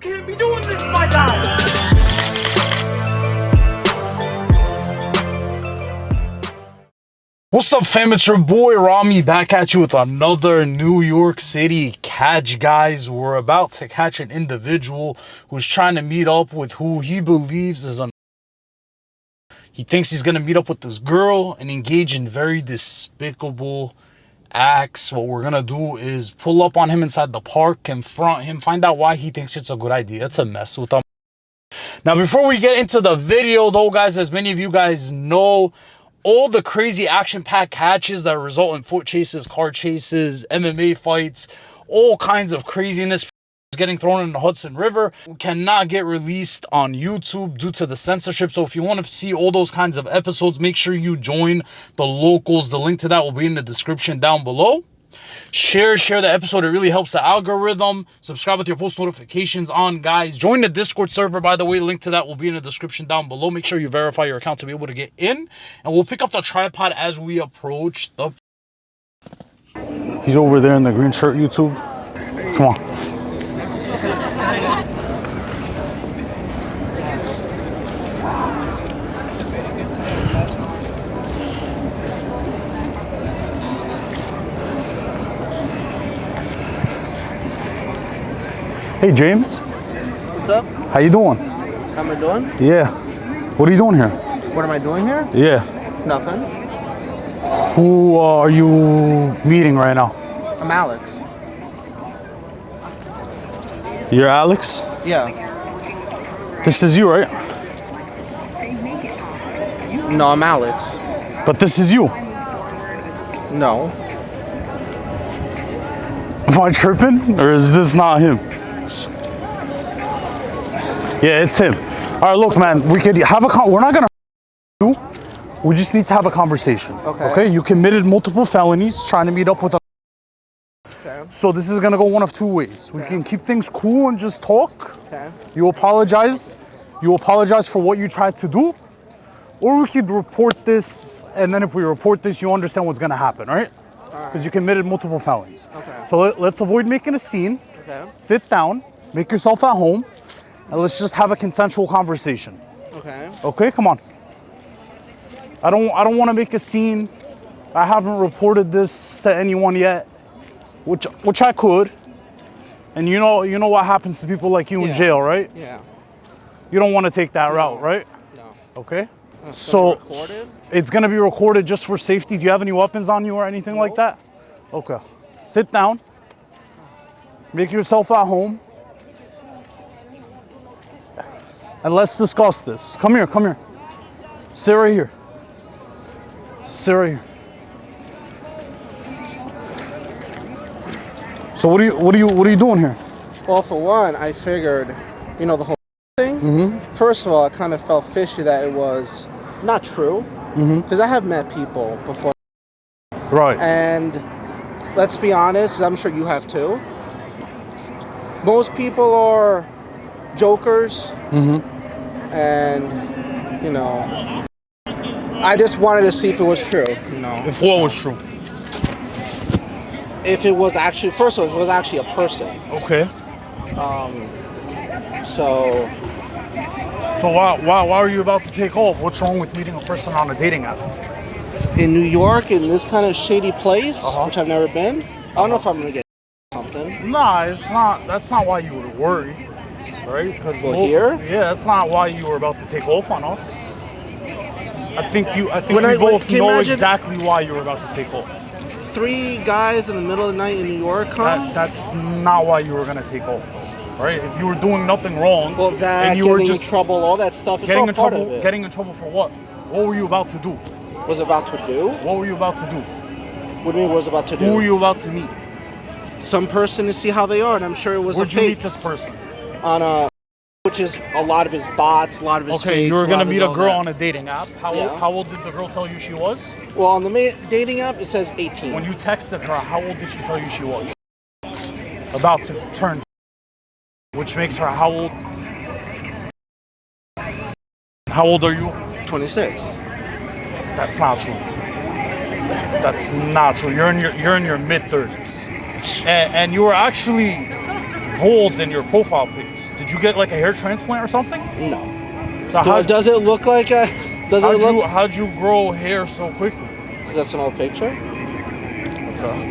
can't be doing this, my guy. What's up, fam? It's your boy Rami back at you with another New York City catch, guys. We're about to catch an individual who's trying to meet up with who he believes is he thinks he's going to meet up with this girl and engage in very despicable acts. What we're going to do is pull up on him inside the park, confront him, find out why he thinks it's a good idea to mess with him. Now, before we get into the video, though, guys, as many of you guys know, all the crazy action-packed catches that result in foot chases, car chases, MMA fights, all kinds of craziness getting thrown in the Hudson River cannot get released on YouTube due to the censorship. So if you want to see all those kinds of episodes, make sure you join the locals. The link to that will be in the description down below. Share the episode. It really helps the algorithm. Subscribe with your post notifications on, guys. Join the Discord server, by the way. Link to that will be in the description down below. Make sure you verify your account to be able to get in. And we'll pick up the tripod as we approach the... He's over there in the green shirt, YouTube. Come on. Hey, James. What's up? How you doing? How am I doing? Yeah. What are you doing here? What am I doing here? Yeah. Nothing. Who are you meeting right now? I'm Alex. You're Alex? Yeah. This is you, right? No, I'm Alex. But this is you. No. Am I tripping? Or is this not him? Yeah, it's him. All right, look, man, we could have we're not gonna do. We just need to have a conversation. Okay. You committed multiple felonies trying to meet up with a... Okay. So this is gonna go one of two ways. We can keep things cool and just talk. Okay. You apologize for what you tried to do. Or we could report this, and then if we report this, you understand what's gonna happen, right? Because you committed multiple felonies. Okay. So let's avoid making a scene. Okay. Sit down, make yourself at home, and let's just have a consensual conversation. Okay. Okay, come on. I don't want to make a scene. I haven't reported this to anyone yet, which I could. And you know what happens to people like you in jail, right? Yeah. You don't want to take that route, right? No. Okay. So it's gonna be recorded just for safety. Do you have any weapons on you or anything like that? Okay. Sit down. Make yourself at home. And let's discuss this. Come here, come here. Sit right here. Sit right here. So what are you doing here? Well, for one, I figured, the whole thing. Mm-hmm. First of all, I kind of felt fishy that it was not true, because I have met people before. Right. And let's be honest, I'm sure you have too. Most people are jokers. Mm-hmm. And, I just wanted to see if it was true, If what was true? If it was actually, first of all, if it was actually a person. Okay. So why are you about to take off? What's wrong with meeting a person on a dating app? In New York, in this kind of shady place, which I've never been, I don't know if I'm going to get something. Nah, it's not. That's not why you would worry. Right? Because here? Yeah, that's not why you were about to take off on us. I think we both know exactly why you were about to take off. 3 guys in the middle of the night in New York, huh? That's not why you were gonna take off, though. Right? If you were doing nothing wrong, well, and you were just in trouble, all that stuff. It's all part of it. Getting in trouble for what? What were you about to do? Was about to do? What were you about to do? What do you mean? Was about to do? Who were you about to meet? Some person to see how they are, and I'm sure it was a fake. Where'd you meet this person? Which is a lot of his bots, a lot of his fakes. Okay, you were gonna meet a girl on a dating app. How old did the girl tell you she was? Well, on the dating app, it says 18. When you texted her, how old did she tell you she was? About to turn, which makes her how old? How old are you? 26. That's not true. That's not true. You're in your mid-30s, and you were actually bald in your profile pics. Did you get like a hair transplant or something? No. So how Does it look like a? How'd you grow hair so quickly? Is that an old picture? Okay.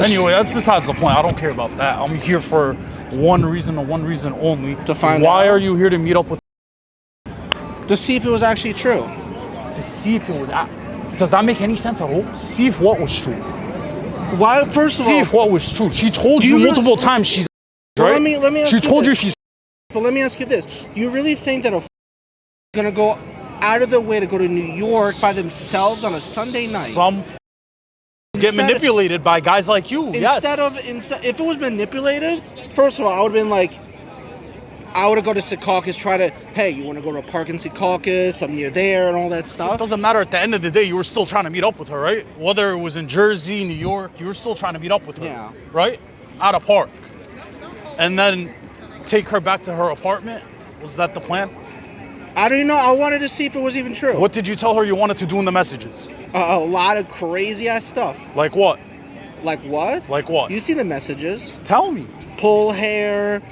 Anyway, that's besides the point. I don't care about that. I'm here for one reason and one reason only. To find Why out. are you here to meet up with? To see if it was actually true. To see if it was. Does that make any sense at all? See if what was true. Why? First of all, see if what was true. She told you multiple times she's. Well, right? let me ask she told you this. she's. But let me ask you this: you really think that gonna go out of their way to go to New York by themselves on a Sunday night? Some get manipulated by guys like you. Instead if it was manipulated, first of all, I would have been like, I would have gone to Secaucus, try to, hey, you want to go to a park in Secaucus? I'm near there and all that stuff. It doesn't matter. At the end of the day, you were still trying to meet up with her, right? Whether it was in Jersey, New York, you were still trying to meet up with her, yeah. Right? At a park. And then take her back to her apartment? Was that the plan? I don't even know. I wanted to see if it was even true. What did you tell her you wanted to do in the messages? A lot of crazy ass stuff. Like what? Like what? Like what? You see the messages. Tell me. Pull hair,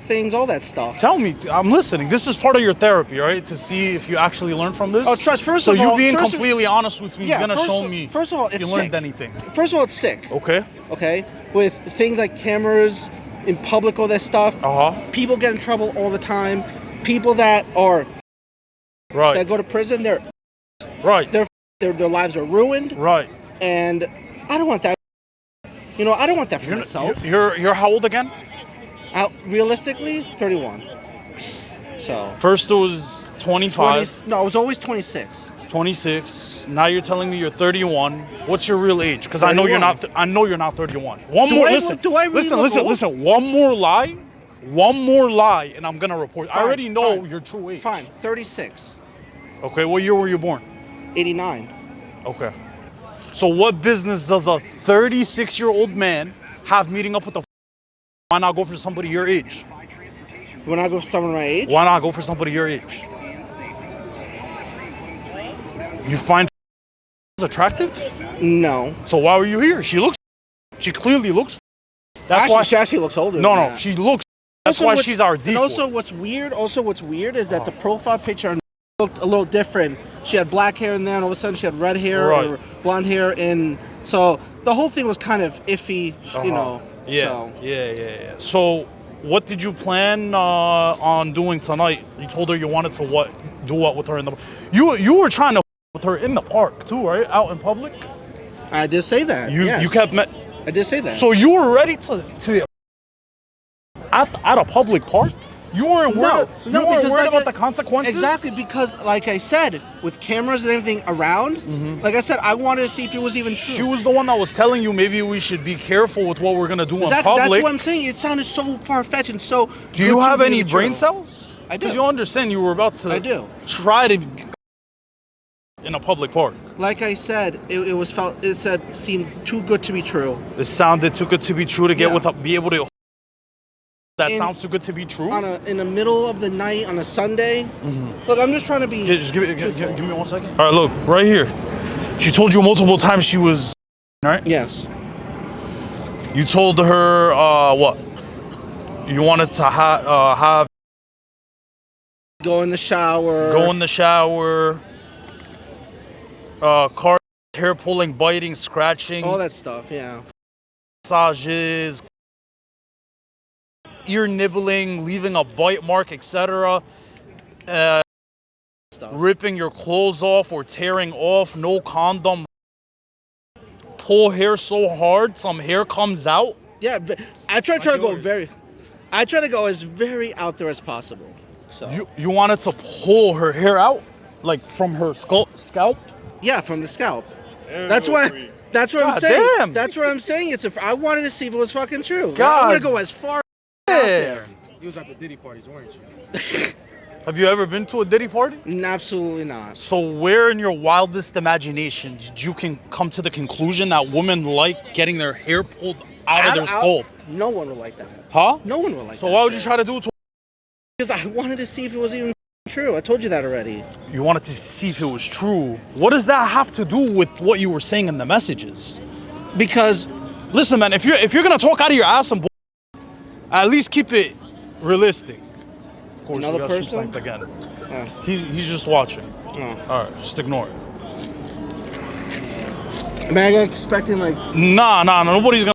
things, all that stuff. Tell me. I'm listening. This is part of your therapy, right? To see if you actually learn from this. Oh, trust. First so of all, you being completely honest with me is gonna show me. First of all, if it's you learned sick. anything. First of all, it's sick. Okay. Okay. With things like cameras in public, all that stuff. People get in trouble all the time. People that are that go to prison, their lives are ruined. Right. And I don't want that. You know, I don't want that for myself. You're how old again? Realistically, 31. So. First it was 25. No, it was always 26. 26. Now you're telling me you're 31. What's your real age? Because I know you're not. I know you're not 31. Listen. One more lie, and I'm gonna report. I already know your true age. Fine. 36. Okay. What year were you born? 89. Okay. So what business does a 36-year-old man have meeting up with a? Why not go for somebody your age? Why not go for someone my age? Why not go for somebody your age? You find attractive? No. So why were you here? She clearly looks. That's why she actually looks older. No, she looks. That's why she's our decoy. And also, what's weird is that the profile picture looked a little different. She had black hair in there, and all of a sudden she had red hair or blonde hair, and so the whole thing was kind of iffy, you know. Yeah. So, what did you plan on doing tonight? You told her you wanted to do what with her in the. You were trying to with her in the park too, right? Out in public. I did say that. You kept. I did say that. So you were ready to at a public park. You weren't worried. You weren't worried about the consequences. Exactly, because like I said, with cameras and everything around, like I said, I wanted to see if it was even true. She was the one that was telling you maybe we should be careful with what we're gonna do in public. That's what I'm saying. It sounded so far-fetched and so. Do you have any brain cells? I do. Because you understand you were about to. I do. Try to. In a public park. Like I said, it seemed too good to be true. It sounded too good to be true to be able to. That sounds too good to be true. In the middle of the night on a Sunday. Look, I'm just trying to be. Just give me 1 second. All right, look right here. She told you multiple times she was. Right. Yes. You told her what? You wanted to have. Go in the shower. Car hair pulling, biting, scratching. All that stuff, yeah. Massages. Ear nibbling, leaving a bite mark, etc. Ripping your clothes off or tearing off, no condom. Pull hair so hard, some hair comes out. Yeah, I try to go as very out there as possible. So you wanted to pull her hair out, like from her scalp? Yeah, from the scalp. That's what I'm saying. Damn. That's what I'm saying. I wanted to see if it was fucking true. God. I want to go as far. There. You was at the Diddy parties, weren't you? Have you ever been to a Diddy party? Absolutely not. So where in your wildest imagination did you come to the conclusion that women like getting their hair pulled out of their scalp? No one would like that. Huh? No one would like that. So why would you try to do it to? Because I wanted to see if it was even true. I told you that already. You wanted to see if it was true. What does that have to do with what you were saying in the messages? Because listen, man, if you're gonna talk out of your ass and At least keep it realistic. Of course, Another we got person? synced again. Oh. He's just watching. Oh. All right, just ignore it. Am I expecting like? Nah, nobody's gonna.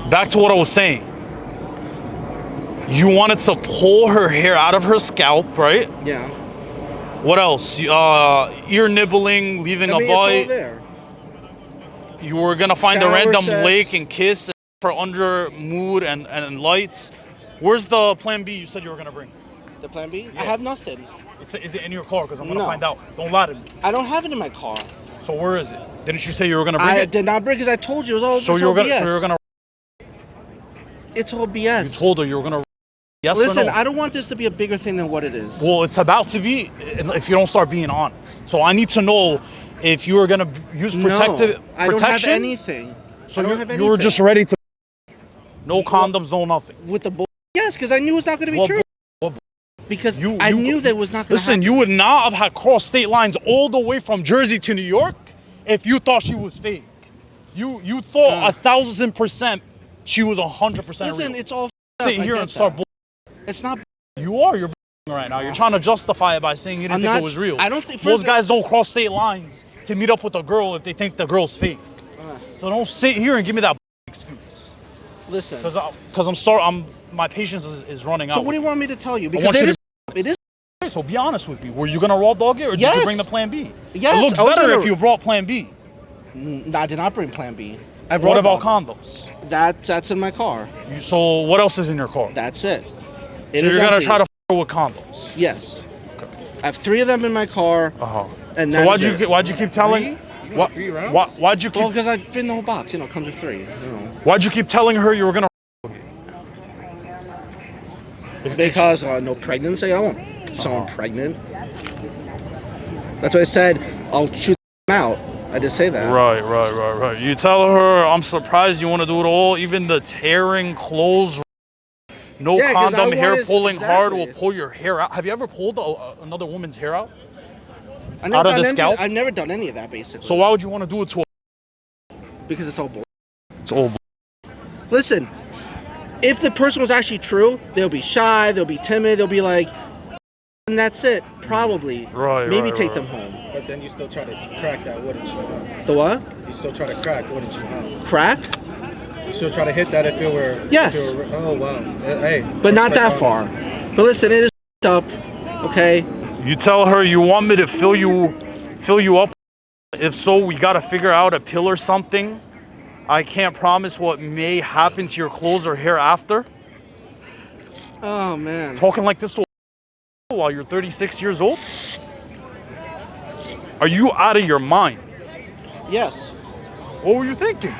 Back to what I was saying. You wanted to pull her hair out of her scalp, right? Yeah. What else? Ear nibbling, leaving a It's bite. all there. You were gonna find a Shower random sex. lake and kiss for under mood and lights. Where's the plan B you said you were gonna bring? The plan B? I have nothing. Is it in your car? Because I'm gonna No. find out. Don't lie to me. I don't have it in my car. So where is it? Didn't you say you were gonna bring I it? did not bring because I told you it was all. So it's you were all gonna. BS. So you were gonna. It's all BS. You told her you were gonna. Yes Listen, or no? I don't want this to be a bigger thing than what it is. Well, it's about to be if you don't start being honest. So I need to know if you were gonna use protective I don't protection. have anything. So I don't you, have you were anything. just ready to. No condoms, no nothing. With the bull. Yes, because I knew it was not going to be What true. What Because I knew that was not going to Listen, happen. you would not have had crossed state lines all the way from Jersey to New York if you thought she was fake. You thought 1,000% she was 100% real. Listen, it's all Sit here and start bull. It's not. You are. You're right now. You're trying to justify it by saying you didn't think it was real. I don't think most guys don't cross state lines to meet up with a girl if they think the girl's fake. So don't sit here and give me that excuse. Listen. Because I'm sorry. My patience is running out. So what do you want me to tell you? I want Because you it is. So be honest with me. Were you gonna raw dog it, or did you bring the plan B? Yes. It looks better if you brought plan B. No, I did not bring plan B. What about condoms? That's in my car. So what else is in your car? That's it. So you're gonna try to f with condoms? Yes. Okay. I have 3 of them in my car. And so why'd you keep telling? Why'd you keep? Well, because I bring the whole box. You know, it comes with 3. Why'd you keep telling her you were gonna? Because no pregnancy. I don't want someone pregnant. That's why I said I'll shoot them out. I did say that. Right. You tell her, I'm surprised you want to do it all, even the tearing clothes. No condom, hair pulling hard will pull your hair out. Have you ever pulled another woman's hair out? Out of the scalp? I've never done any of that, basically. So why would you want to do it to a... Because it's all bull. It's all bull. Listen, if the person was actually true, they'll be shy, they'll be timid, they'll be like, and that's it, probably. Maybe take them home. But then you still try to crack that, wouldn't you? The what? You still try to crack, wouldn't you? Crack? You still try to hit that if it were... Yes. Oh, wow. Hey. But not that far. But listen, it is up, okay? You tell her you want me to fill you up. If so, we gotta figure out a pill or something. I can't promise what may happen to your clothes or hair after. Oh, man. Talking like this to a while you're 36 years old? Are you out of your mind? Yes. What were you thinking?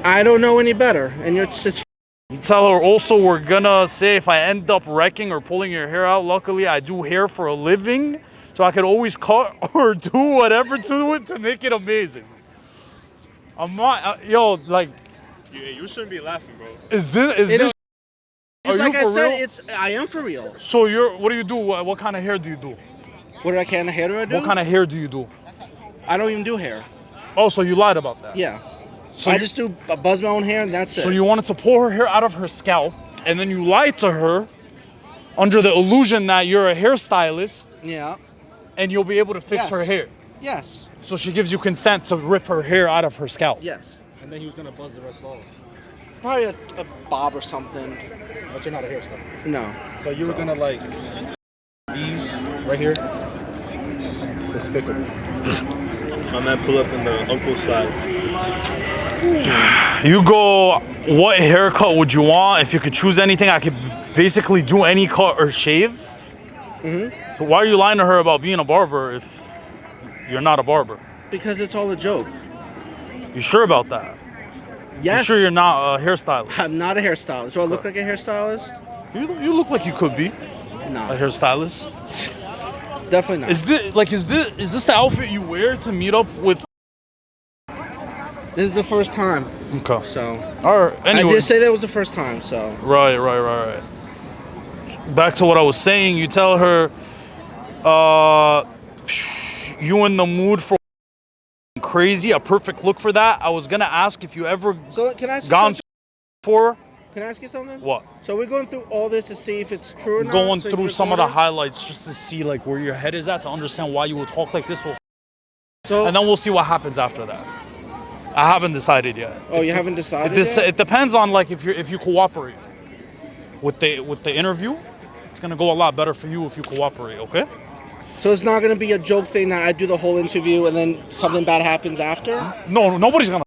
I don't know any better. And you're just... You tell her also we're gonna say if I end up wrecking or pulling your hair out, luckily I do hair for a living, so I could always cut or do whatever to it to make it amazing. I'm not, like... Yeah, you shouldn't be laughing, bro. Is this... It's like I real? said, I am for real. So what do you do? What kind of hair do you do? What kind of hair do I do? What kind of hair do you do? I don't even do hair. Oh, so you lied about that? Yeah. So I just buzz my own hair and that's it. So you wanted to pull her hair out of her scalp, and then you lied to her under the illusion that you're a hairstylist. Yeah. And you'll be able to fix her hair. Yes. So she gives you consent to rip her hair out of her scalp. Yes. And then he was gonna buzz the rest off. Probably a bob or something. But you're not a hairstylist. No. So you were gonna like these right here. Despicable. My man pull up in the uncle slide. You go, what haircut would you want? If you could choose anything, I could basically do any cut or shave. So why are you lying to her about being a barber if you're not a barber? Because it's all a joke. You sure about that? Yes. You sure you're not a hairstylist? I'm not a hairstylist. Do I look like a hairstylist? You look like you could be No. a hairstylist. Definitely not. Is this the outfit you wear to meet up with? This is the first time. Okay. So. All right. Anyway. I did say that was the first time. So. Right. Back to what I was saying. You tell her, you in the mood for crazy, a perfect look for that. I was gonna ask if you ever So can I ask you gone something? for Can I ask you something? what? So we're going through all this to see if it's true or not. Going so you through can some of the record it? highlights just to see like where your head is at, to understand why you would talk like this. So, And then we'll see what happens after that. I haven't decided yet. oh, you haven't decided This yet? it depends on like if you cooperate with the interview. It's gonna go a lot better for you if you cooperate. Okay. So it's not going to be a joke thing that I do the whole interview and then something bad happens after? No, nobody's gonna.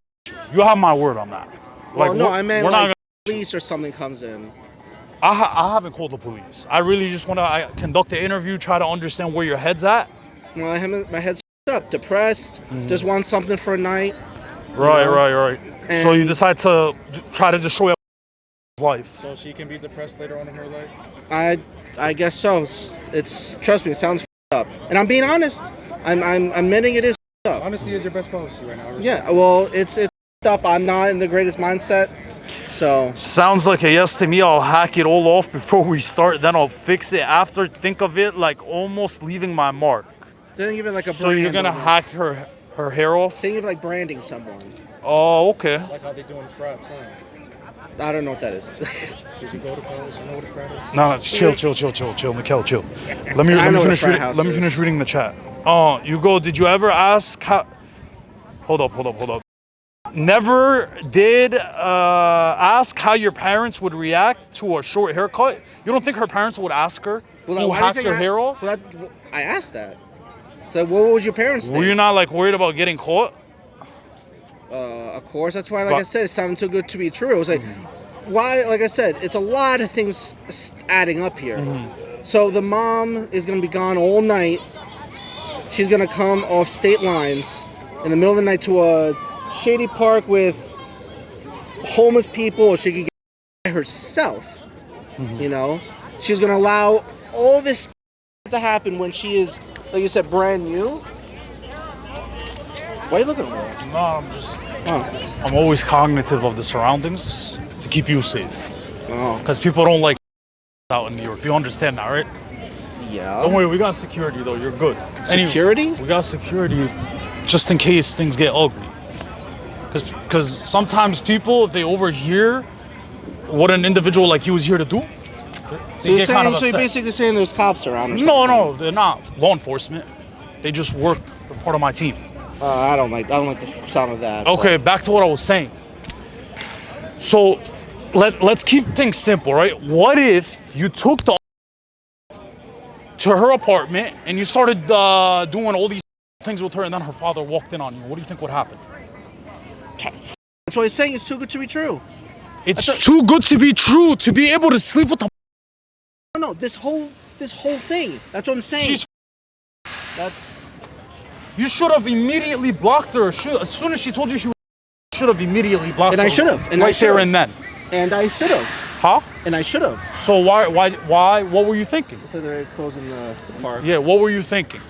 You have my word on that. Well, no, we're- I meant we're like not police or something comes in. I haven't called the police. I really just want to conduct the interview, try to understand where your head's at. Well, my head's up, depressed, just want something for a night. Right, know? right. So you And- decide to try to destroy a life. So she can be depressed later on in her life? I guess so. It's trust me, it sounds up. And I'm being honest. I'm admitting it is up. Honesty is your best policy right now. Yeah, well, it's up. I'm not in the greatest mindset. So Sounds like a yes to me. I'll hack it all off before we start, then I'll fix it after. Think of it like almost leaving my mark. think of it like a So brand. you're gonna almost. hack her hair off? Think of it like branding someone. Oh, okay. Like how they do in frats, huh? I don't know what that is. Did you go to college? You know what a frat is? No, it's chill, Mikkel, chill. Let me I know what a finish frat reading. house Let me is. finish reading the chat. Oh, you go. Did you ever ask how? Hold up. Never did ask how your parents would react to a short haircut. You don't think her parents would ask her who why do you hacked think her hair off? Well, I asked that. So what would your parents think? Were you not like worried about getting caught? Of course, that's why, like But- I said, it sounded too good to be true. It was like, why? Like I said, it's a lot of things adding up here. So the mom is gonna be gone all night. She's gonna come off state lines in the middle of the night to a shady park with homeless people, or she could get by herself. You know, she's gonna allow all this to happen when she is, like you said, brand new. Why are you looking at me? No, I'm just. Oh. I'm always cognitive of the surroundings to keep you safe. Oh. Because people don't like out in New York. You understand that, right? Yeah. Don't worry, we got security though. You're good. Security? We got security just in case things get ugly. Because sometimes people, if they overhear what an individual like you is here to do, So you're, kind of so you're upset. basically saying there's cops around or something? No, they're not law enforcement. They just work. They're part of my team. I don't like the sound of that. Okay, back to what I was saying. So let's keep things simple, right? What if you took the to her apartment and you started doing all these things with her, and then her father walked in on you? What do you think would happen? That's why he's saying it's too good to be true. It's too good to be true to be able to sleep with the. No, this whole thing. That's what I'm saying. She's. That, You should have immediately blocked her. As soon as she told you, should have immediately blocked And her. I should have, and I right should there have. and then. and I should have. Huh? And I should have. So why? What were you thinking? So they're closing the park. Yeah, what were you thinking?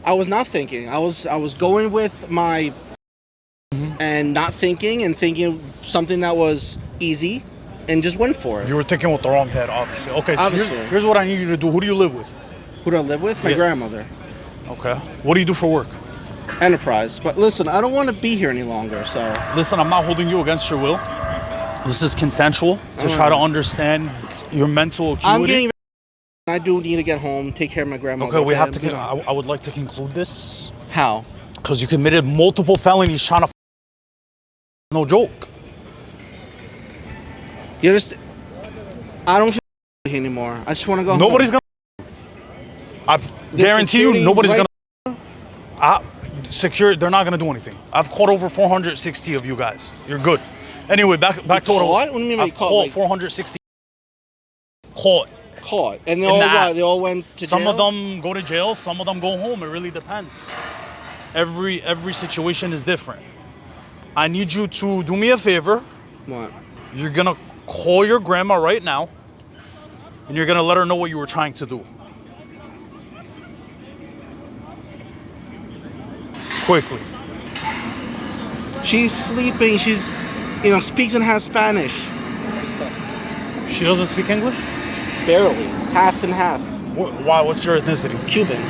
I was not thinking. I was going with my and not thinking and thinking something that was easy and just went for it. You were thinking with the wrong head, obviously. Okay, so Obviously. here's what I need you to do. Who do you live with? Who do I live with? My Yeah. grandmother. Okay. What do you do for work? Enterprise. But listen, I don't want to be here any longer, so Listen, I'm not holding you against your will. This is consensual to try to understand your mental acuity. I'm getting. I do need to get home, take care of my grandmother. Okay, we have to. you know. I would like to conclude this How? because you committed multiple felonies trying to. No joke. You just. I don't feel here anymore. I just want to go. Nobody's home. gonna. I guarantee you, security nobody's right- gonna. They're not gonna do anything. I've caught over 460 of you guys. You're good. Anyway, back to what I was. caught? What do you mean by I've caught? caught Like- 460. Caught. Caught, and they in all the what, act. they all went to Some jail? of them go to jail, some of them go home. It really depends. Every situation is different. I need you to do me a favor. What? You're gonna call your grandma right now, and you're gonna let her know what you were trying to do. Quickly. She's sleeping. She's, speaks and has Spanish. She doesn't speak English? Barely. Half and half. Why? What's your ethnicity? Cuban.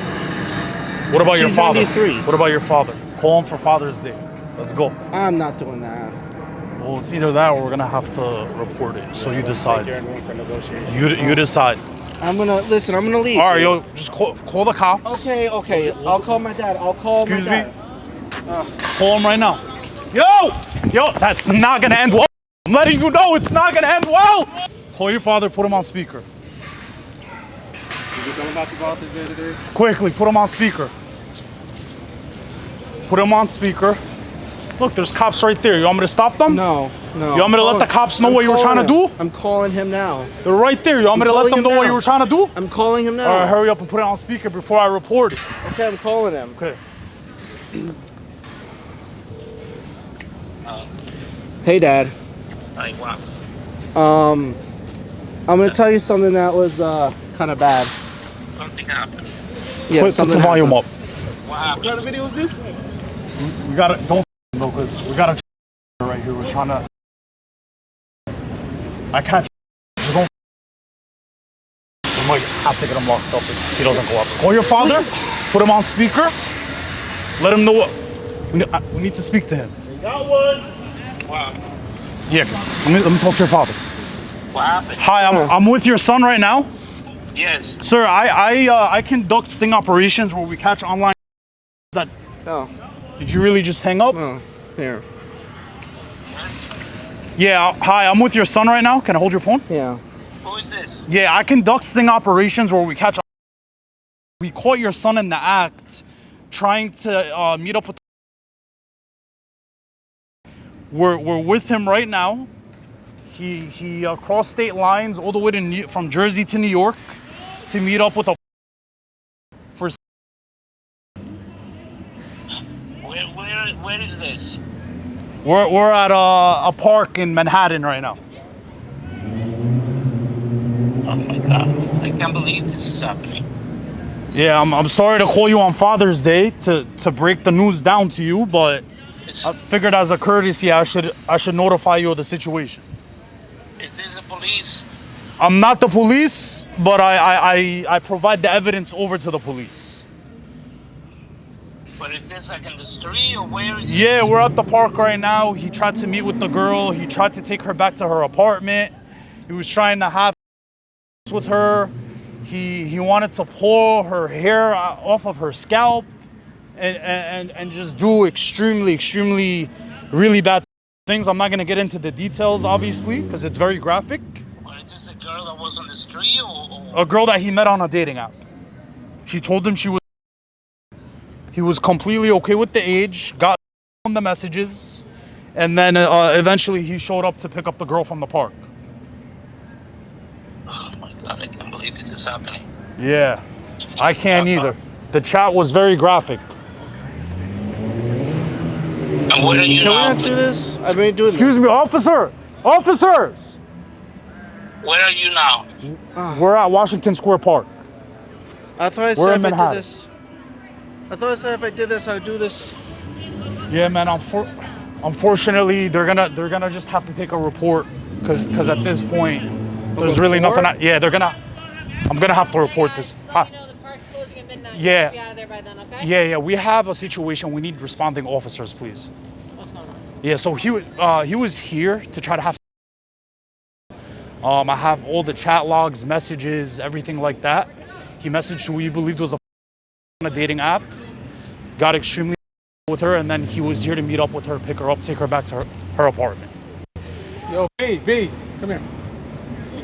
What about your She's father? 93. What about your father? Call him for Father's Day. Let's go. I'm not doing that. Well, it's either that or we're gonna have to report it. So you decide. You decide. I'm gonna leave. All right, yo, just call the cops. Okay. I'll call my dad. Excuse me. Call him right now. Yo, that's not gonna end well. I'm letting you know it's not gonna end well. Call your father. Put him on speaker. Did you tell him about the office today? Quickly, put him on speaker. Put him on speaker. Look, there's cops right there. You want me to stop them? No. You want me to let the cops know what you were trying to do? I'm calling him now. They're right there. You want me to let them know what you were trying to do? I'm calling him now. All right, hurry up and put it on speaker before I report it. Okay, I'm calling him. Okay. Hey, Dad. Hey, what? I'm gonna tell you something that was kind of bad. Something happened. Yeah, Put the volume up. What happened? What kind of video is this? We gotta don't no, cause we got a right here. We're trying to. I catch. Just don't. We might have to get him locked up if he doesn't go up. Call your father. Put him on speaker. Let him know what. We need to speak to him. You got one. Wow. Yeah. Let me talk to your father. What happened? Hi, I'm with your son right now. Yes. Sir, I conduct sting operations where we catch online. That Oh, did you really just hang up? no. Here. Yes. Yeah. Hi, I'm with your son right now. Can I hold your phone? Yeah. Who is this? Yeah, I conduct sting operations where we catch. We caught your son in the act, trying to meet up with. We're with him right now. He crossed state lines all the way to from Jersey to New York to meet up with a. For Where is this? we're at a park in Manhattan right now. Oh my God! I can't believe this is happening. Yeah, I'm sorry to call you on Father's Day to break the news down to you, but I figured as a courtesy I should notify you of the situation. Is this the police? I'm not the police, but I provide the evidence over to the police. But is this like in the street or where is it? Yeah, we're at the park right now. He tried to meet with the girl. He tried to take her back to her apartment. He was trying to have with her. He wanted to pull her hair off of her scalp and just do extremely really bad things. I'm not going to get into the details, obviously, because it's very graphic. But is this a girl that was on the street or? A girl that he met on a dating app. She told him he was completely okay with the age, got on the messages, and then eventually he showed up to pick up the girl from the park. Oh my God! I can't believe this is happening. Yeah, I can't either. The chat was very graphic. And where are you Can we now? not do this? I mean, do this. Excuse me, officer! Officers! Where are you now? We're at Washington Square Park. I thought I We're said in if I did Manhattan. this. I thought I said if I did this, I'd do this. Yeah, man. Unfortunately, they're gonna just have to take a report because at this point, there's really nothing. Yeah, I'm gonna have to report this. Let you know the park's closing at midnight. Yeah. Be out of there by then, okay? Yeah. We have a situation. We need responding officers, please. What's going on? Yeah. So he was here to try to have. I have all the chat logs, messages, everything like that. He messaged who he believed was a dating app, got extremely with her, and then he was here to meet up with her, pick her up, take her back to her apartment. Yo, B, come here.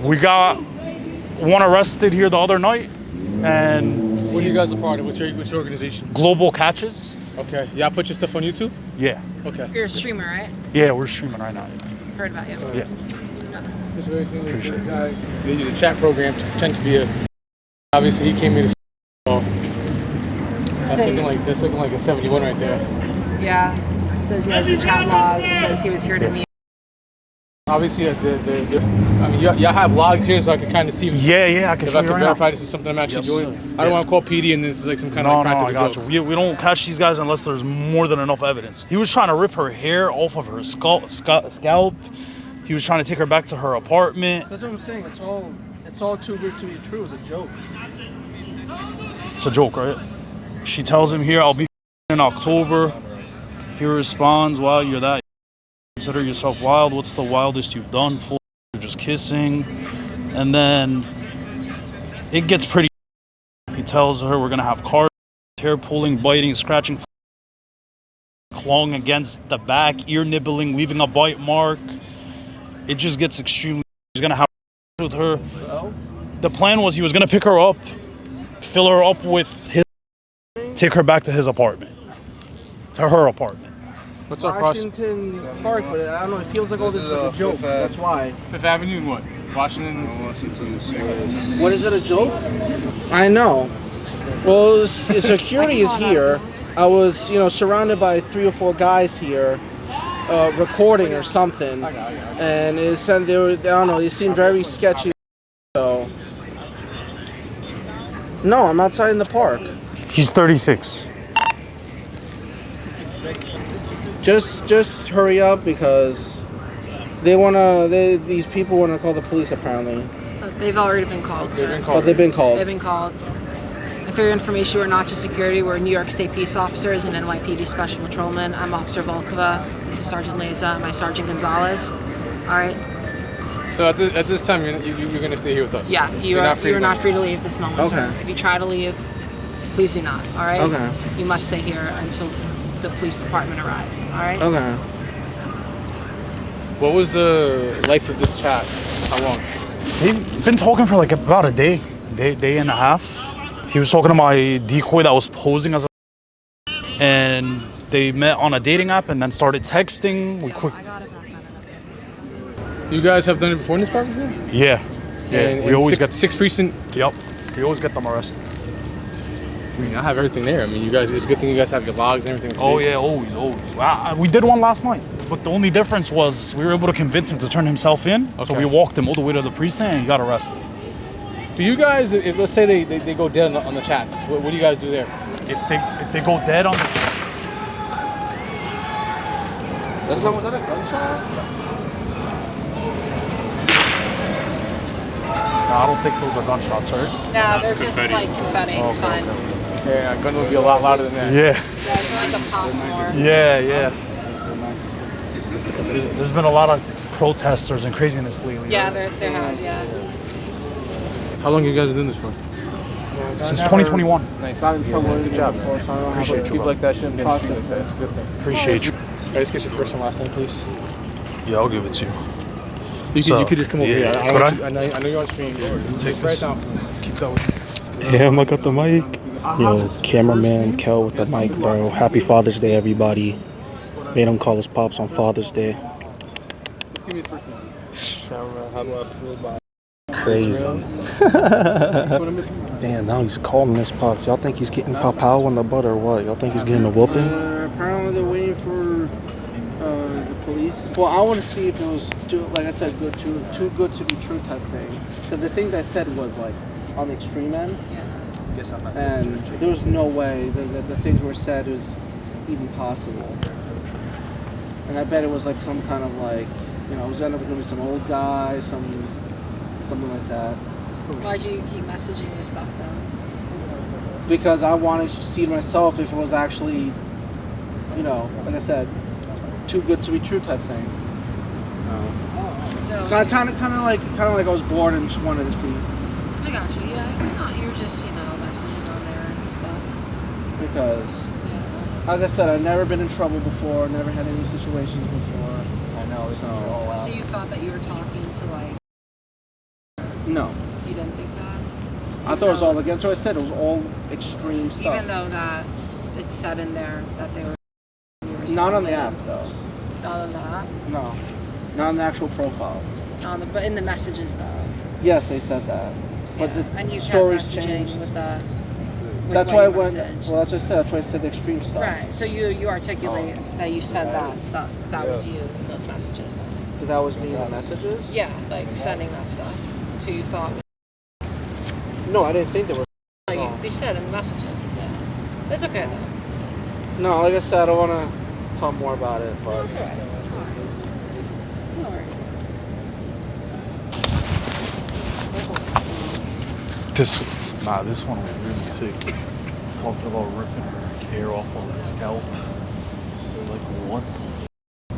We got one arrested here the other night, and What are you guys a part of? What's your organization? Global Catches. Okay. Y'all put your stuff on YouTube? Yeah, Okay. You're a streamer, right? yeah, we're streaming right now. Heard about you. Yeah, This very thing is the guy. They use a chat program to pretend to be a. Obviously, he came here to. That's looking like a 71 right there. Yeah. Says he has the chat logs. It says he was here to meet. Obviously, I mean, y'all have logs here, so I can kind of see. yeah, I can If show I you can right verify now. this is something I'm actually Yes, doing. sir. I don't want to call PD and this is like some kind of No, practical I got joke. you. We don't catch these guys unless there's more than enough evidence. He was trying to rip her hair off of her scalp. He was trying to take her back to her apartment. That's what I'm saying. It's all too good to be true. It's a joke. It's a joke, right? She tells him here, I'll be in October. He responds, "Wow, you're that. Consider yourself wild. What's the wildest you've done? For you're just kissing." And then it gets pretty. He tells her we're gonna have car hair pulling, biting, scratching, clawing against the back, ear nibbling, leaving a bite mark. It just gets extremely. He's gonna have with her. The plan was he was gonna pick her up, fill her up with his, take her back to his apartment, to her apartment. What's up, Washington Park, but I don't know. It feels like all this is like a joke. That's why. Fifth Avenue and what? Washington. What is it, a joke? I know. Well, security is here. I was, surrounded by 3 or 4 guys here, recording or something, and it said they were. I don't know. They seemed very sketchy. So, no, I'm outside in the park. He's 36. Just hurry up because these people wanna call the police apparently. They've already been called, sir. But they've been called. They've been called. And for your information, we're not just security. We're New York State peace officers and NYPD special patrolmen. I'm Officer Volkova. This is Sergeant Leza. My Sergeant Gonzalez. All right. So at this time, you're gonna stay here with us. Yeah, you are not free to leave this moment, sir. Okay. If you try to leave, please do not. All right. Okay. You must stay here until the police department arrives. All right. Okay. What was the life of this chat? How long? They've been talking for like about a day and a half. He was talking to my decoy that was posing as a, and they met on a dating app and then started texting. You guys have done it before in this park before? Yeah. And we always get 6 precinct. Yep. We always get them arrested. I mean, I have everything there. I mean, you guys. It's a good thing you guys have your logs and everything. Oh yeah, always. We did one last night, but the only difference was we were able to convince him to turn himself in. So Okay. we walked him all the way to the precinct and he got arrested. Do you guys, if let's say they go dead on the chats, what do you guys do there? If they go dead on the Was that a gunshot? No, I don't think those are gunshots, right? No, they're just like confetti. It's fine. Yeah, gun would be a lot louder than that. Yeah. Yeah, it's like a pop more. Yeah. There's been a lot of protesters and craziness lately. Yeah, right? there has, yeah. How long you guys been doing this for? Since 2021. Nice. Good job. Appreciate you, People bro. like that shouldn't get treated like that. It's a good thing. Appreciate you. Can I just get your first and last name, please? Yeah, I'll give it to you. You could just come over yeah, here. could I know you're on stream. Just write down. Keep that with you. Damn, I got the mic. Yo, cameraman Kel with the mic, bro. Happy Father's Day, everybody. Made him call his pops on Father's Day. Just give me his first name. Crazy. Damn, now he's calling his pops. Y'all think he's getting pow on the butt or what? Y'all think he's getting a whooping? Apparently they're waiting for the police. Well, I want to see if it was, like I said, too good to be true type thing. So the things I said was like on the extreme end. And there was no way that the things were said was even possible. And I bet it was like some kind of like, it was going to be some old guy, something like that. Why'd you keep messaging this stuff though? Because I wanted to see myself if it was actually, like I said, too good to be true type thing. So I kind of like I was bored and just wanted to see. I got you. Yeah, it's not. You're just messaging on there and stuff. Because, like I said, I've never been in trouble before. Never had any situations before. I know. So you thought that you were talking to like? No. You didn't think that? I thought it was all like that's what I said. It was all extreme stuff. Even though that it's said in there that they were. Not on the app though. Not on that. No. Not on the actual profile. But in the messages though. Yes, they said that. But the and you kept stories messaging changed. with the. That's why I went. Well, that's what I said. That's why I said the extreme stuff. Right. So you articulate that you said that stuff. That was you in those messages then. Because that was me in the messages. Yeah, like sending that stuff. So you thought. No, I didn't think there was. No, you said in the messages. Yeah. It's okay though. No, like I said, I don't want to talk more about it, but. It's alright. No worries. This one was really sick. Talking about ripping her hair off of her scalp. Like, what?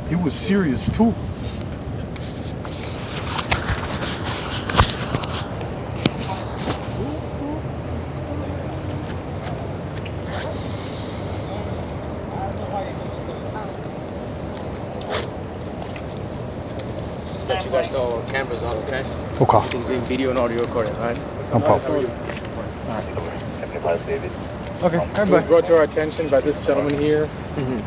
He was serious too. Let you guys know our camera's on, okay? Okay. Everything's being video and audio recorded, alright? No problem. Okay. It was brought to our attention by this gentleman here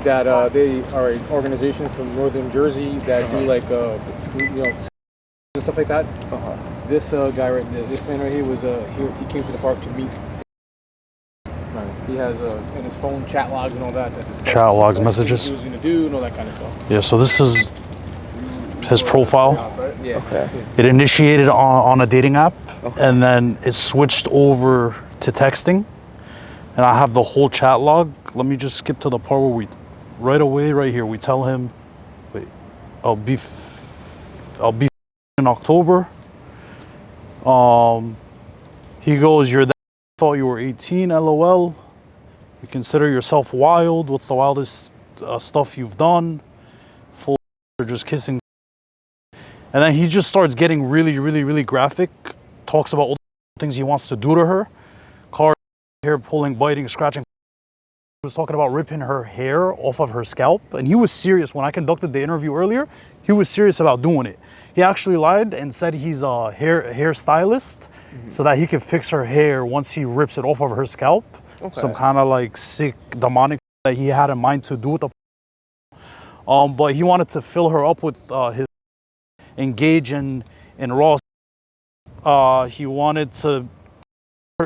that they are an organization from northern Jersey that do like and stuff like that. This guy right there, this man right here was he came to the park to meet. He has in his phone chat logs and all that. Chat logs, messages. He was gonna do and all that kind of stuff. Yeah. So this is his profile. Yeah. Okay. It initiated on a dating app, and then it switched over to texting. And I have the whole chat log. Let me just skip to the part where right away, right here, we tell him, wait, I'll be in October. He goes, you're that, thought you were 18, LOL. You consider yourself wild. What's the wildest stuff you've done? Full or just kissing. And then he just starts getting really, really, really graphic. Talks about all the things he wants to do to her. Car, hair pulling, biting, scratching. He was talking about ripping her hair off of her scalp. And he was serious. When I conducted the interview earlier, he was serious about doing it. He actually lied and said he's a hair stylist so that he could fix her hair once he rips it off of her scalp. Okay. Some kind of like sick demonic that he had in mind to do with the but he wanted to fill her up with his engage in raw. He wanted to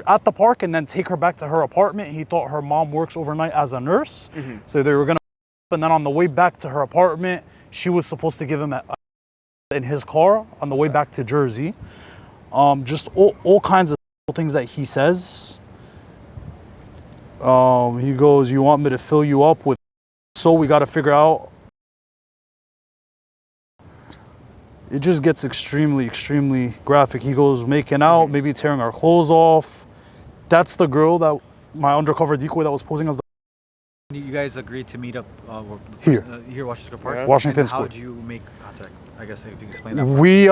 at the park and then take her back to her apartment. He thought her mom works overnight as a nurse, so they were gonna. And then on the way back to her apartment, she was supposed to give him in his car on the way back to Jersey. Just all kinds of things that he says. He goes, "You want me to fill you up with?" So we got to figure out. It just gets extremely, extremely graphic. He goes making out, maybe tearing our clothes off. That's the girl that my undercover decoy that was posing as the. You guys agreed to meet up here, Washington Park. Washington and Square. How did you make contact? I guess if you can explain that. We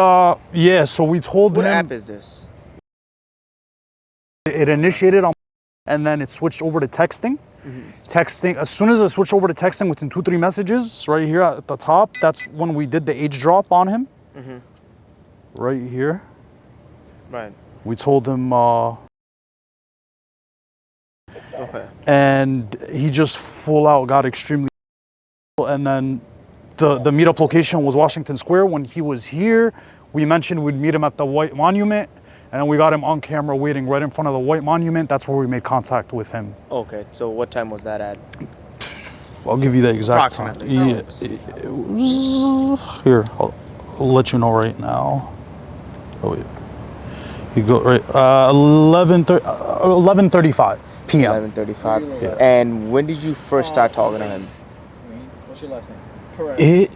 yeah. So we told him. What app is this? It initiated on, and then it switched over to texting. Texting. As soon as it switched over to texting, within 2-3 messages, right here at the top, that's when we did the age drop on him. Right here. Right. We told him. Okay. And he just full out got extremely. And then the meetup location was Washington Square. When he was here, we mentioned we'd meet him at the White Monument, and then we got him on camera waiting right in front of the White Monument. That's where we made contact with him. Okay. So what time was that at? I'll give you the exact time. Yeah, it was, here, I'll let you know right now. Oh wait, you go right 11:35 p.m. 11:35. Yeah. And when did you first start talking to him? What's your last name? It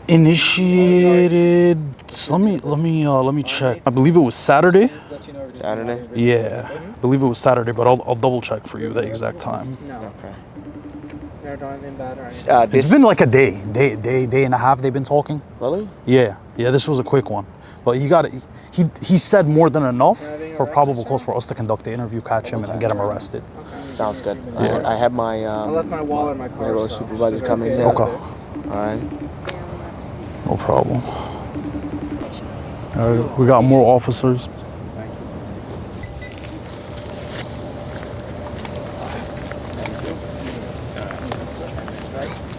initiated. Let me check. I believe it was Saturday. Saturday. Yeah, I believe it was Saturday, but I'll double check for you the exact time. Okay. It's been like a day and a half. They've been talking. Really? Yeah. This was a quick one, but he said more than enough for probable cause for us to conduct the interview, catch him, and get him arrested. Sounds good. Yeah. I have my I left my wallet in my car. payroll supervisor coming in. Okay. All right. No problem. All right, we got more officers.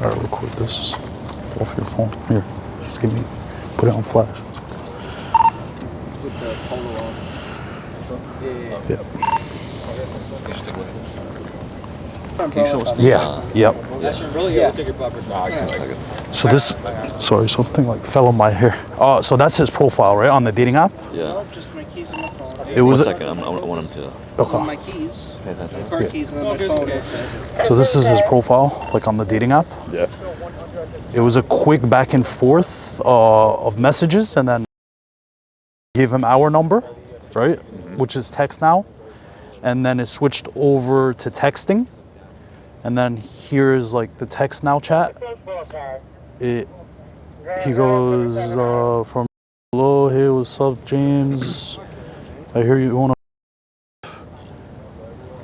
All right, record this off your phone. Here, just put it on flash. With the polo on. Yeah. Can you show us the, Yeah. Yep. Yeah. So this, sorry, something like fell on my hair. So that's his profile, right, on the dating app? Yeah. Just my keys and my phone. It was. 1 second, I want him to. Those are my keys. Pay attention. Car keys and then my phone. That's it. So this is his profile, like on the dating app. Yeah. It was a quick back and forth of messages, and then gave him our number, right, which is text now, and then it switched over to texting. And then here's like the text now chat. He goes from hello, hey, what's up, James? I hear you wanna.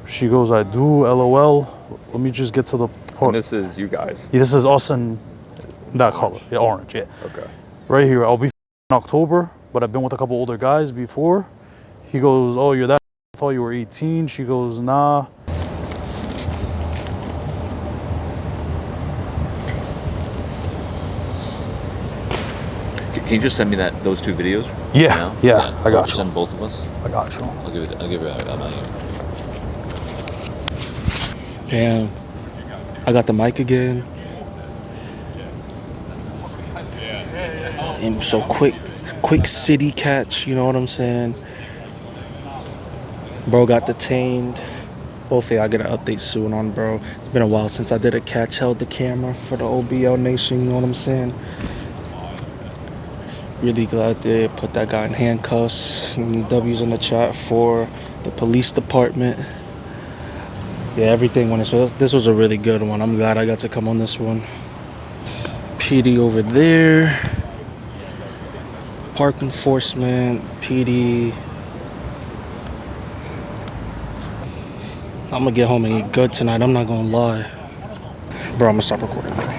She goes, I do, LOL. Let me just get to the part. And this is you guys. Yeah, this is us in that color, yeah, orange, yeah. Okay. Right here, I'll be in October, but I've been with a couple older guys before. He goes, oh, you're that. I thought you were 18. She goes, nah. Can you just send me those two videos? Yeah, now? yeah, I got you. Send both of us. I got you. I'll give it out my ear. Damn. I got the mic again. And so quick city catch, you know what I'm saying? Bro got detained. Hopefully I get an update soon on bro. It's been a while since I did a catch, held the camera for the OBL Nation, you know what I'm saying? Really glad they put that guy in handcuffs. Any W's in the chat for the police department. Yeah, everything went well. This was a really good one. I'm glad I got to come on this one. PD over there. Park enforcement, PD. I'm gonna get home and eat good tonight. I'm not gonna lie. Bro, I'm gonna stop recording.